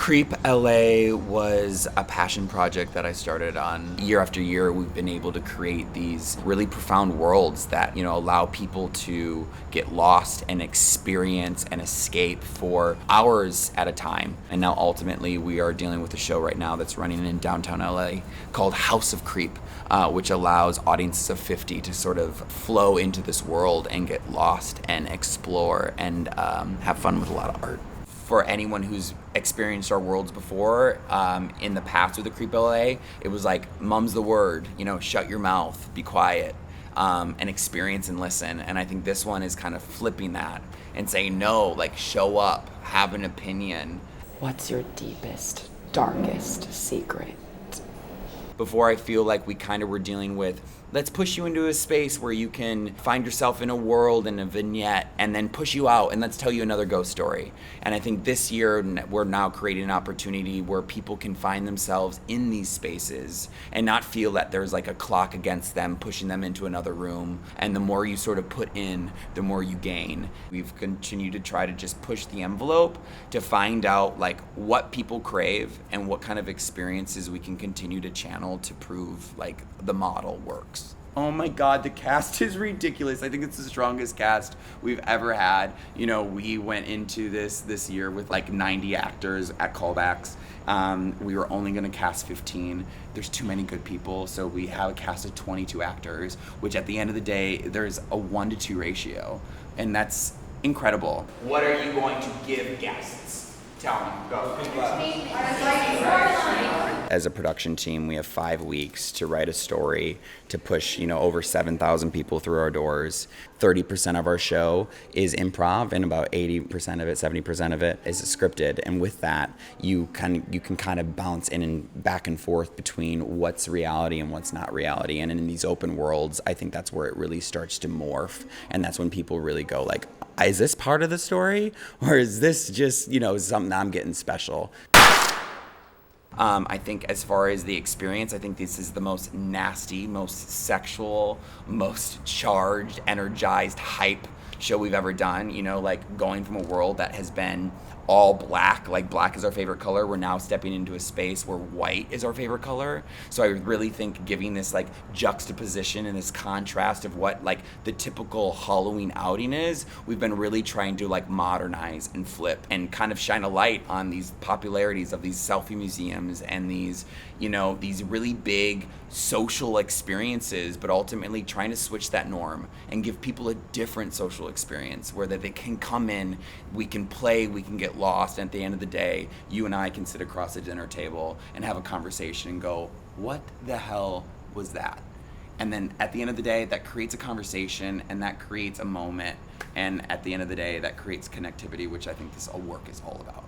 Creep LA was a passion project that I started on. Year after year, we've been able to create these really profound worlds that, allow people to get lost and experience and escape for hours at a time. And now ultimately we are dealing with a show right now that's running in downtown LA called House of Creep, which allows audiences of 50 to sort of flow into this world and get lost and explore and have fun with a lot of art. For anyone who's experienced our worlds before, in the past with the Creep LA, it was like, mum's the word, shut your mouth, be quiet, and experience and listen. And I think this one is kind of flipping that and saying, no, like, show up, have an opinion. What's your deepest, darkest secret? Before, I feel like we kind of were dealing with, let's push you into a space where you can find yourself in a world and a vignette and then push you out and let's tell you another ghost story. And I think this year we're now creating an opportunity where people can find themselves in these spaces and not feel that there's like a clock against them pushing them into another room. And the more you sort of put in, the more you gain. We've continued to try to just push the envelope to find out like what people crave and what kind of experiences we can continue to channel to prove like the model works. Oh my God, the cast is ridiculous. I think it's the strongest cast we've ever had. We went into this year with like 90 actors at callbacks. We were only gonna cast 15. There's too many good people, so we have a cast of 22 actors, which at the end of the day, there's a 1-to-2 ratio, and that's incredible. What are you going to give guests? Tell me, go. As a production team, we have 5 weeks to write a story to push, over 7,000 people through our doors. 30% of our show is improv, and about 80% of it, 70% of it is scripted. And with that, you can kind of bounce in and back and forth between what's reality and what's not reality. And in these open worlds, I think that's where it really starts to morph. And that's when people really go like, is this part of the story? Or is this just, something I'm getting special? I think as far as the experience, I think this is the most nasty, most sexual, most charged, energized, hype show we've ever done. Like going from a world that has been all black, like black is our favorite color, we're now stepping into a space where white is our favorite color. So I really think giving this like juxtaposition and this contrast of what like the typical Halloween outing is, we've been really trying to like modernize and flip and kind of shine a light on these popularities of these selfie museums and these, these really big social experiences, but ultimately trying to switch that norm and give people a different social experience where that they can come in, we can play, we can get lost, and at the end of the day, you and I can sit across a dinner table and have a conversation and go, what the hell was that? And then at the end of the day, that creates a conversation and that creates a moment, and at the end of the day, that creates connectivity, which I think this work is all about.